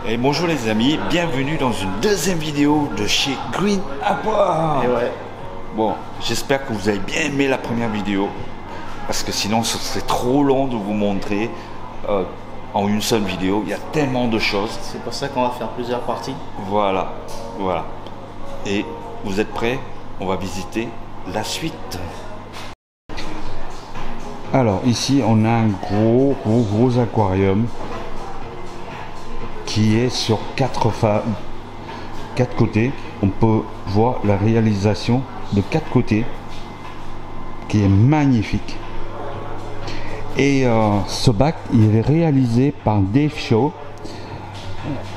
Et bonjour les amis, bienvenue dans une deuxième vidéo de chez Green Aqua. Et ouais. Bon, j'espère que vous avez bien aimé la première vidéo, parce que sinon ce serait trop long de vous montrer en une seule vidéo. Il y a tellement de choses. C'est pour ça qu'on va faire plusieurs parties. Voilà. Et vous êtes prêts? On va visiter la suite. Alors ici on a un gros aquarium qui est sur quatre côtés. On peut voir la réalisation de quatre côtés qui est magnifique. Et ce bac il est réalisé par Dave Shaw.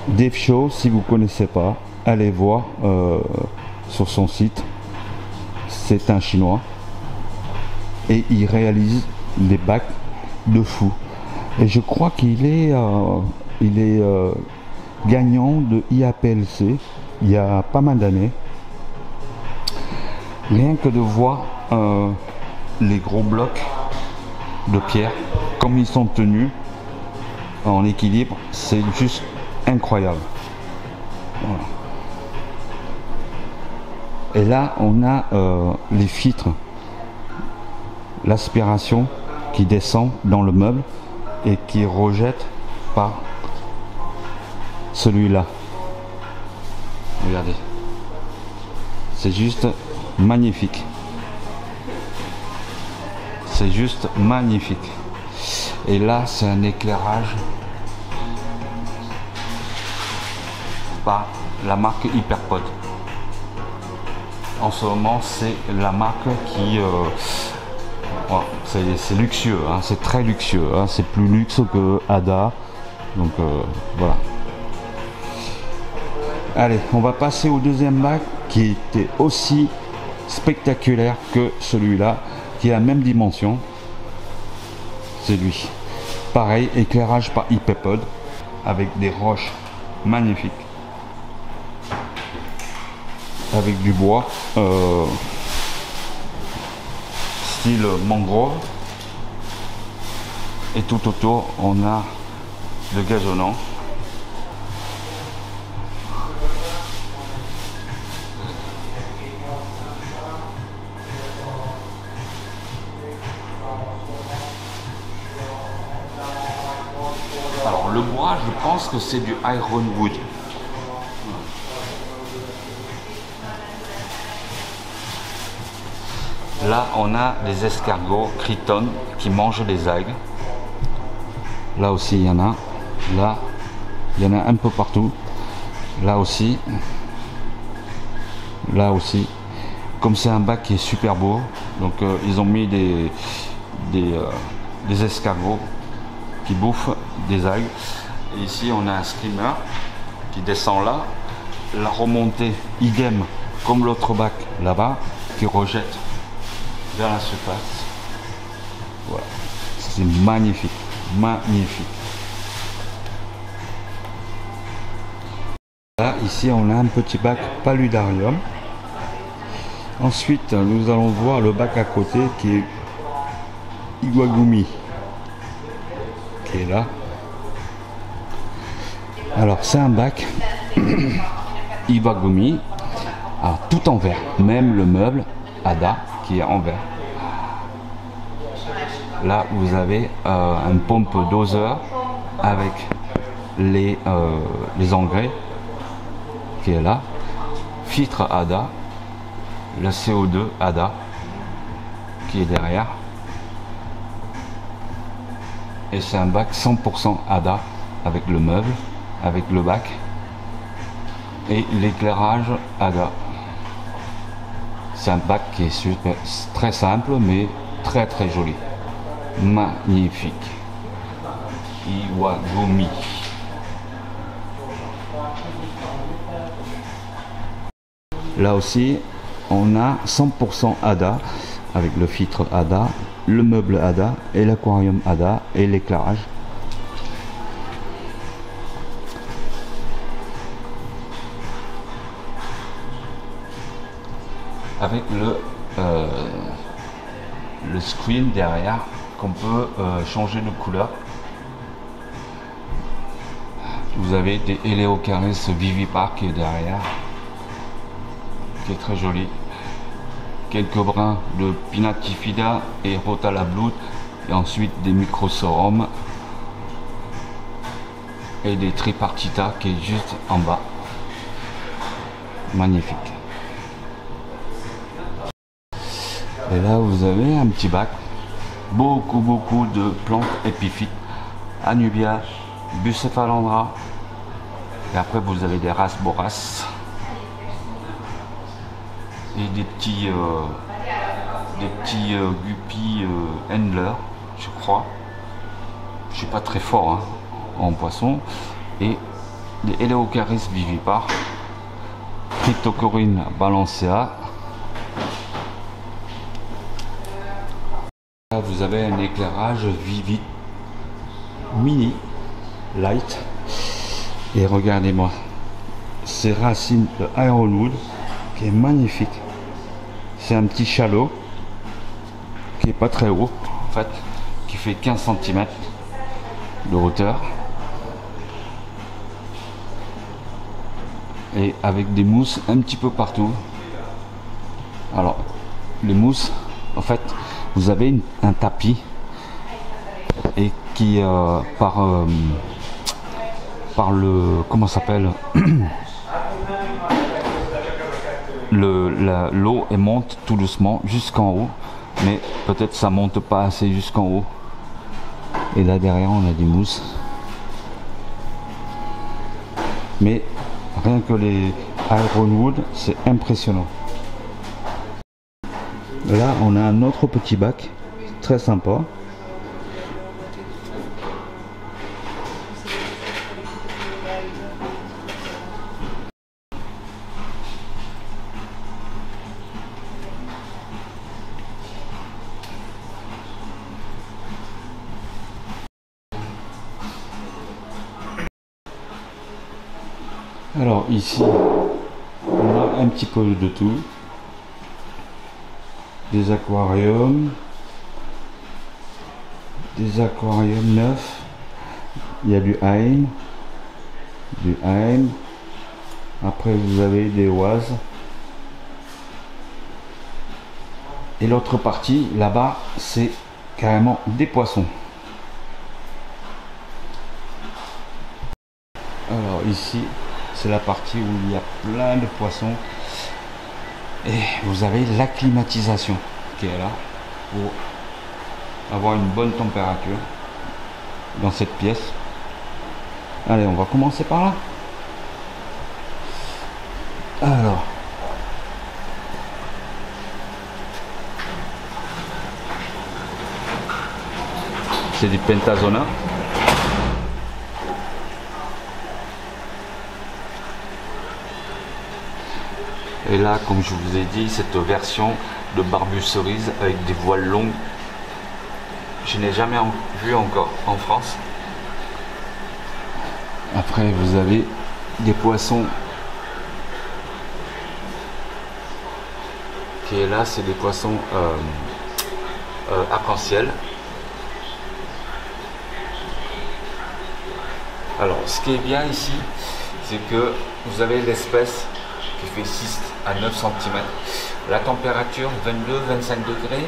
Dave Shaw, si vous ne connaissez pas, allez voir sur son site. C'est un chinois et il réalise des bacs de fou. Et je crois qu'il est gagnant de IAPLC il y a pas mal d'années. Rien que de voir les gros blocs de pierre, comme ils sont tenus en équilibre, c'est juste incroyable. Voilà. Et là on a les filtres, l'aspiration qui descend dans le meuble et qui rejette par celui-là. Regardez, c'est juste magnifique. C'est juste magnifique. Et là c'est un éclairage par la marque Hyperpod. En ce moment c'est la marque qui c'est luxueux, hein, c'est très luxueux, hein, c'est plus luxe que Ada, donc voilà. Allez, on va passer au deuxième bac qui était aussi spectaculaire que celui-là, qui est à la même dimension. C'est lui. Pareil, éclairage par Hyperpod avec des roches magnifiques, avec du bois style mangrove, et tout autour on a le gazonnant. Alors le bois, je pense que c'est du ironwood. Là, on a des escargots Criton qui mangent les algues. Là aussi, il y en a. Là, il y en a un peu partout. Là aussi. Là aussi. Comme c'est un bac qui est super beau, donc ils ont mis des escargots qui bouffent des algues. Et ici, on a un streamer qui descend là. La remontée, idem, comme l'autre bac là-bas, qui rejette vers la surface. Voilà, c'est magnifique, magnifique. Là, ici, on a un petit bac paludarium. Ensuite, nous allons voir le bac à côté qui est Iwagumi, qui est là. Alors, c'est un bac Iwagumi, alors, tout en verre, même le meuble Ada qui est en verre. Là vous avez une pompe doseur avec les engrais qui est là, filtre Ada, le CO2 Ada qui est derrière, et c'est un bac 100% Ada avec le meuble, avec le bac et l'éclairage Ada. C'est un bac qui est super, très simple mais très joli. Magnifique. Iwagumi. Là aussi, on a 100% Ada avec le filtre Ada, le meuble Ada et l'aquarium Ada et l'éclairage. Avec le screen derrière qu'on peut changer de couleur. vous avez des Eleocharis vivipares qui est derrière, qui est très joli. Quelques brins de Pinatifida et Rotala Blood, et ensuite des Microsorum et des Tripartita qui est juste en bas. Magnifique. Et là vous avez un petit bac, beaucoup de plantes épiphytes, Anubia, Bucephalandra, et après vous avez des Rasboras et des petits guppies Handler, je crois. Je suis pas très fort hein, en poisson, et des Eleocharis vivipares, Cryptocoryne balancea. Là, vous avez un éclairage vivide mini light, et regardez-moi ces racines de Ironwood qui est magnifique. C'est un petit chalot qui est pas très haut en fait, qui fait 15 cm de hauteur, et avec des mousses un petit peu partout. Alors les mousses, en fait vous avez un tapis, et qui par le, comment ça s'appelle, l'eau monte tout doucement jusqu'en haut, mais peut-être ça monte pas assez jusqu'en haut, et là derrière on a des mousses, mais rien que les Ironwood c'est impressionnant. Là on a un autre petit bac très sympa. Alors ici on a un petit peu de tout, des aquariums neufs, il y a du Haim, après vous avez des oises, et l'autre partie là-bas c'est carrément des poissons. Alors ici c'est la partie où il y a plein de poissons, et vous avez la climatisation qui est là pour avoir une bonne température dans cette pièce. Allez, on va commencer par là. Alors c'est du Pentazona. Et là, comme je vous ai dit, cette version de Barbu Cerise avec des voiles longues, je n'ai jamais vu encore en France. Après, vous avez des poissons qui est là, c'est des poissons arc-en-ciel. Alors, ce qui est bien ici, c'est que vous avez l'espèce qui fait 6 à 9 cm. La température 22-25 degrés.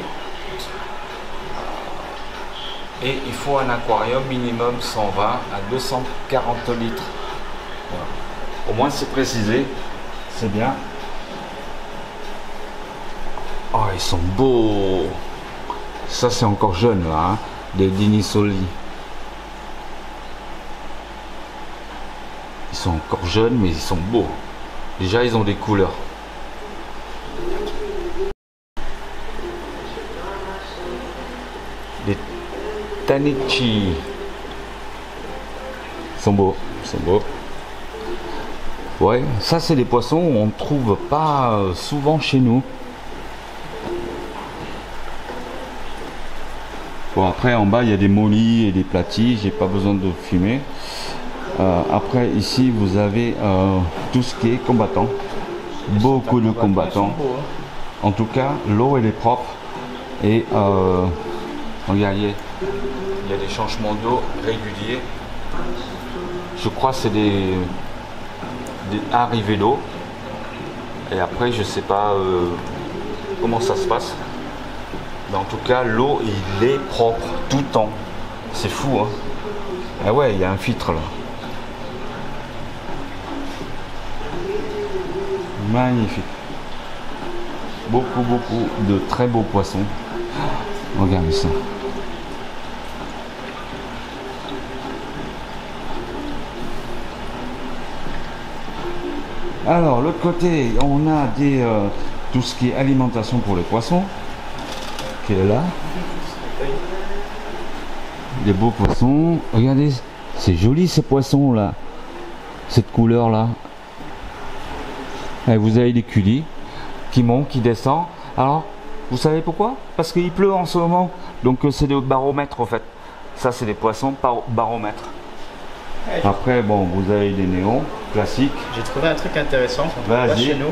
Et il faut un aquarium minimum 120 à 240 litres. Voilà. Au moins c'est précisé, c'est bien. Oh, ils sont beaux. Ça c'est encore jeune là, hein, des Dinisoli. Ils sont encore jeunes mais ils sont beaux. Déjà ils ont des couleurs. Des Tanichi. Ils sont beaux, ils sont beaux. Ouais, ça c'est des poissons on ne trouve pas souvent chez nous. Bon, après en bas il y a des mollies et des platis, j'ai pas besoin de fumer. Après ici vous avez tout ce qui est combattant, beaucoup de combattants. En tout cas l'eau elle est propre, et regardez, il y a des changements d'eau réguliers je crois que c'est des arrivées d'eau. Et après, je sais pas comment ça se passe. Mais en tout cas, l'eau, il est propre tout le temps. C'est fou, hein. Ah ouais, il y a un filtre là. Magnifique. Beaucoup de très beaux poissons. Regardez ça. Alors, l'autre côté, on a tout ce qui est alimentation pour les poissons, qui est là. Des beaux poissons. Regardez, c'est joli ces poissons là. Cette couleur là. Et vous avez des culis qui montent, qui descendent. Alors, vous savez pourquoi? Parce qu'il pleut en ce moment. Donc c'est des baromètres en fait. Ça c'est des poissons par baromètre. Après, bon, vous avez des néons classiques. J'ai trouvé un truc intéressant qu'on trouve pas chez nous.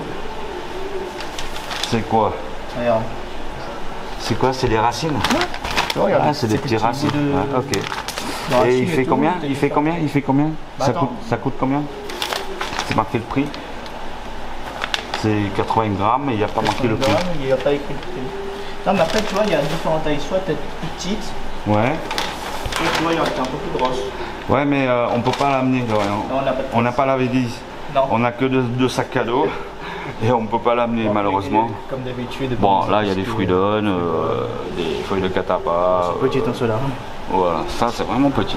C'est quoi? Regarde. C'est quoi? C'est des racines? Regarde, ah, c'est des petits racines. Ah, ok. Et il fait combien? Il fait combien? Il fait combien? Ça coûte combien? C'est marqué le prix. C'est 80 grammes et il n'y a pas marqué le prix. Il n'y a pas écrit le prix. Non, mais après, tu vois, il y a différentes tailles. Soit peut-être plus petites. Ouais. Soit tu vois, il y en a un peu plus grosses. Ouais, mais on peut pas l'amener. On n'a pas la valise. Non. On n'a que deux sacs à dos et on peut pas l'amener malheureusement. Comme d'habitude. Bon, là il y a des fruits d'âne, des feuilles de catapa. C'est petit en cela. Voilà, ça c'est vraiment petit.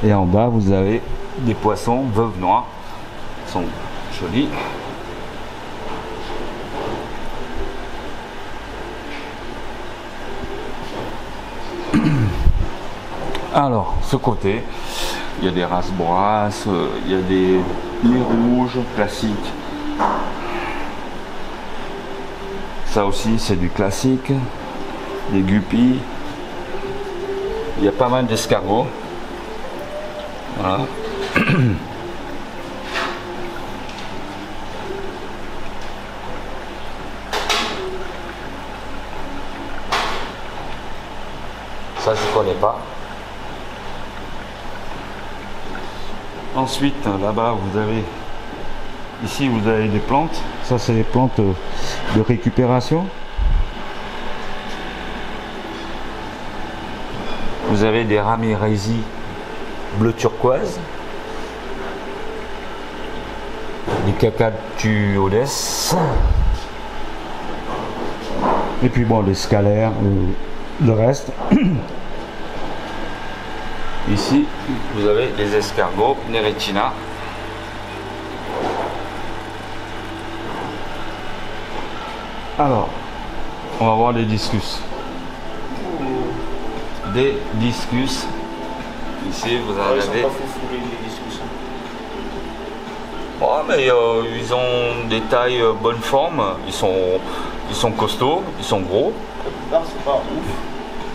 Et en bas vous avez des poissons veuves noires. Ils sont jolis. Alors, ce côté, il y a des races brasses, il y a des nez rouges classiques. Ça aussi, c'est du classique. Des guppies. Il y a pas mal d'escargots. Voilà. Ça, je connais pas. Ensuite, là-bas, vous avez, ici, vous avez des plantes. Ça, c'est des plantes de récupération. Vous avez des Ramirezi bleu turquoise, des Cacatuodes, et puis bon, les scalaires, le reste. Ici, vous avez les escargots Neretina. Alors, on va voir les discus. Des discus. Ici, vous en avez. Ils sont pas foufous, les discus. Ouais, mais ils ont des tailles bonne forme. Ils sont costauds, ils sont gros. La plupart, c'est pas ouf.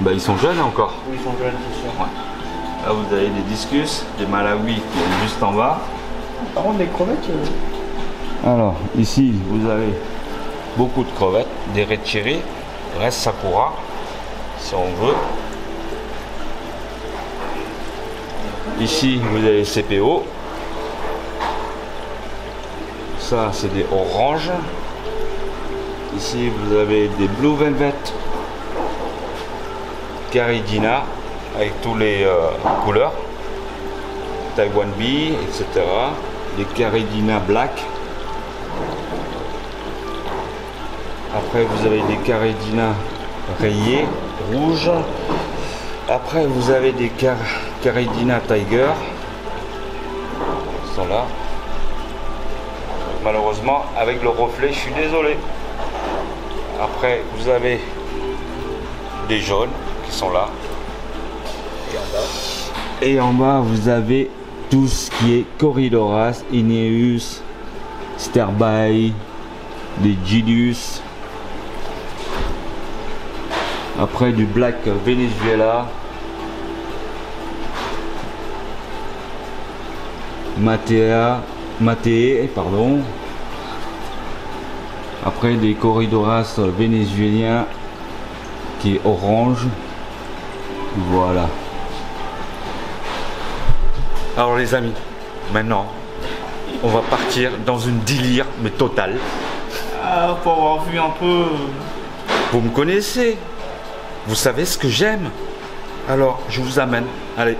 Bah, ils sont jeunes encore. Oui, ils sont jeunes, c'est sûr. Ouais. Là, vous avez des discus, des Malawi qui sont juste en bas. Par contre, les crevettes. Alors, ici, vous avez beaucoup de crevettes, des red cherry, reste sakura, si on veut. Ici, vous avez CPO. Ça, c'est des oranges. Ici, vous avez des Blue Velvet, Caridina, avec tous les couleurs, Taiwan Bee, etc. Les Caridina Black. Après, vous avez des Caridina rayés, rouges. Après, vous avez des Caridina Tiger. Ils sont là. Malheureusement, avec le reflet, je suis désolé. Après, vous avez des jaunes qui sont là. Et en bas, vous avez tout ce qui est Corydoras, Ineus, Sterbai, des Gilius. Après, du Black Venezuela, Matee, pardon. Après, des Corydoras vénézuéliens qui est orange. Voilà. Alors les amis, maintenant, on va partir dans une délire, mais totale. Ah, pour avoir vu un peu... Vous me connaissez, vous savez ce que j'aime. Alors, je vous amène. Allez.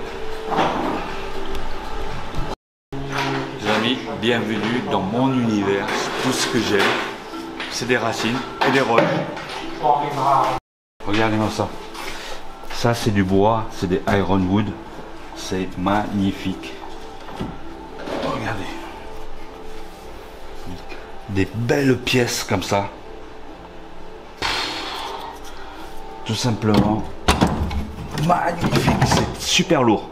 Les amis, bienvenue dans mon univers. Tout ce que j'aime, c'est des racines et des roches. Regardez-moi ça. Ça, c'est du bois, c'est des ironwood. C'est magnifique. Regardez. Des belles pièces comme ça. Tout simplement magnifique. C'est super lourd.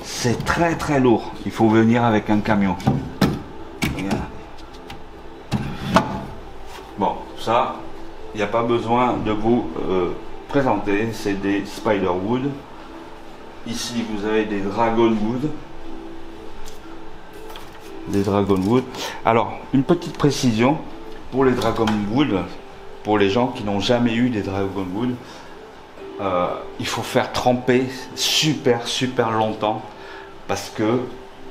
C'est très très lourd. Il faut venir avec un camion. Regardez. Bon, ça, il n'y a pas besoin de vous présenter. C'est des spiderwood. Ici, vous avez des dragonwood. Des dragonwood. Alors, une petite précision pour les dragonwood, pour les gens qui n'ont jamais eu des dragonwood, il faut faire tremper super longtemps parce que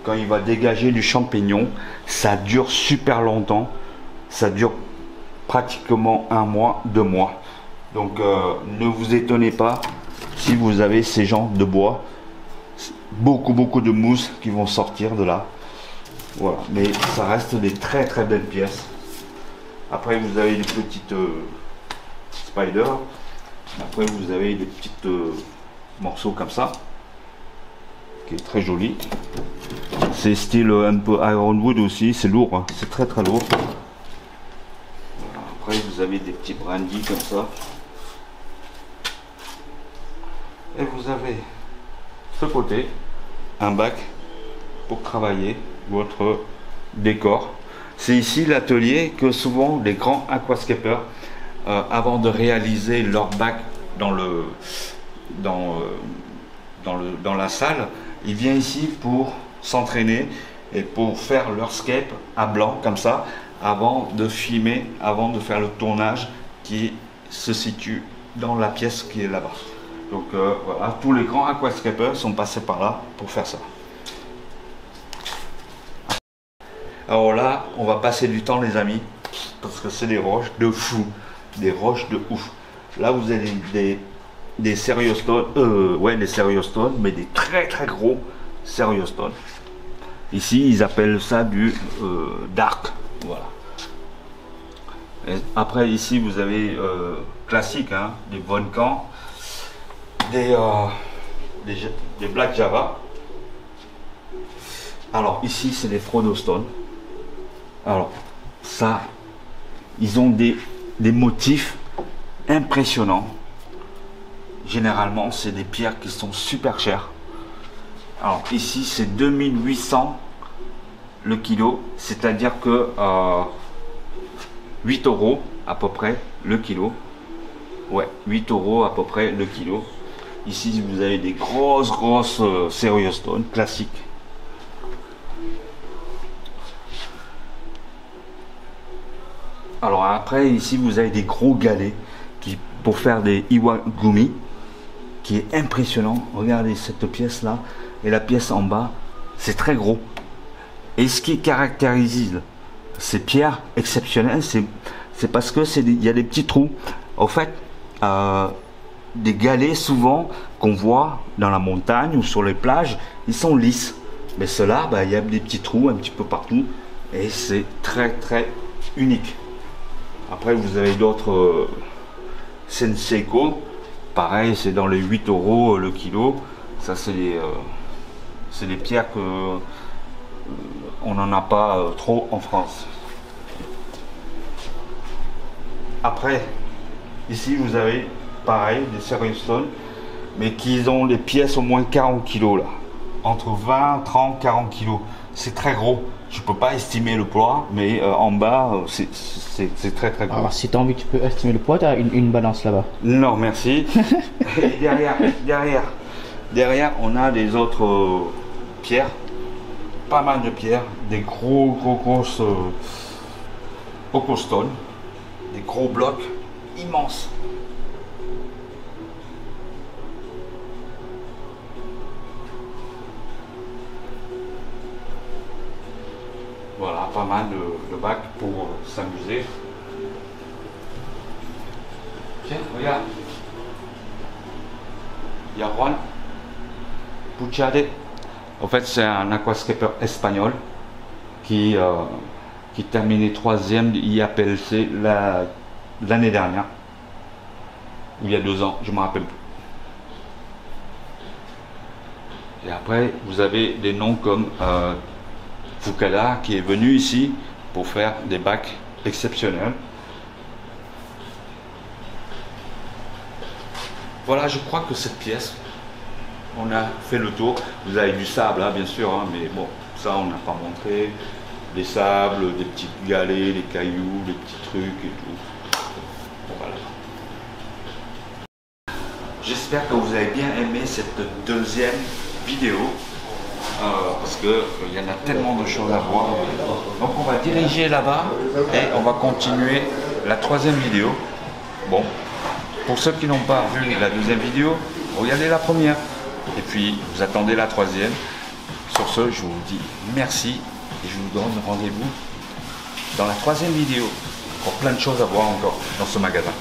quand il va dégager du champignon, ça dure super longtemps. Ça dure pratiquement 1 mois, 2 mois. Donc, ne vous étonnez pas si vous avez ces genres de bois. Beaucoup de mousse qui vont sortir de là. Voilà, mais ça reste des très belles pièces. Après vous avez des petites spiders. Après vous avez des petites morceaux comme ça, qui est très joli. C'est style un peu ironwood aussi, c'est lourd, hein. C'est très lourd. Voilà. Après vous avez des petits brindilles comme ça. Et vous avez ce côté, un bac pour travailler votre décor. C'est ici l'atelier que souvent les grands aquascapers, avant de réaliser leur bac dans la salle, ils viennent ici pour s'entraîner et pour faire leur scape à blanc comme ça, avant de filmer, avant de faire le tournage qui se situe dans la pièce qui est là-bas. Donc voilà, tous les grands aquascapers sont passés par là pour faire ça. Alors là, on va passer du temps les amis, parce que c'est des roches de fou, des roches de ouf. Là vous avez des serious stone, ouais des serious stone, mais des très gros serious stone. Ici ils appellent ça du dark, voilà. Et après ici vous avez classique, hein, des volcans, des black java. Alors ici c'est des Frodo stone. Alors ça, ils ont des motifs impressionnants. Généralement c'est des pierres qui sont super chères. Alors ici c'est 2800 le kilo, c'est à dire que 8 € à peu près le kilo. Ouais, 8 € à peu près le kilo. Ici vous avez des grosses serious stone classiques. Alors après ici vous avez des gros galets pour faire des iwagumi, qui est impressionnant. Regardez cette pièce là et la pièce en bas, c'est très gros. Et ce qui caractérise ces pierres exceptionnelles, c'est parce que il y a des petits trous. En fait, des galets souvent qu'on voit dans la montagne ou sur les plages, ils sont lisses. Mais ceux-là, il y a des petits trous un petit peu partout et c'est très unique. Après vous avez d'autres Senseiko, pareil c'est dans les 8 € le kilo. Ça c'est des pierres que on n'en a pas trop en France. Après ici vous avez pareil des serious stone, mais qui ont des pièces au moins 40 kg là, entre 20, 30, 40 kg. C'est très gros. Je peux pas estimer le poids, mais en bas, c'est très gros. Alors, si tu as envie, tu peux estimer le poids, tu as une balance là-bas. Non, merci. Et derrière, on a des autres pierres, pas mal de pierres, des grosses Okostone, des gros blocs immenses. Voilà, pas mal de bacs pour s'amuser. Tiens, regarde. Il y a Juan Puchade. En fait, c'est un aquascaper espagnol qui terminait 3e IAPLC l'année dernière. Ou il y a 2 ans, je ne me rappelle plus. Et après, vous avez des noms comme Fukada qui est venu ici pour faire des bacs exceptionnels. Voilà, je crois que cette pièce, on a fait le tour. Vous avez du sable, hein, bien sûr, hein, mais bon, ça on n'a pas montré. Des sables, des petites galets, des cailloux, des petits trucs et tout. Voilà. J'espère que vous avez bien aimé cette 2e vidéo. Parce qu'il y en a tellement de choses à voir. Donc on va diriger là-bas et on va continuer la 3e vidéo. Bon, pour ceux qui n'ont pas vu la 2e vidéo, regardez la première. Et puis vous attendez la 3e. Sur ce, je vous dis merci et je vous donne rendez-vous dans la 3e vidéo pour plein de choses à voir encore dans ce magasin.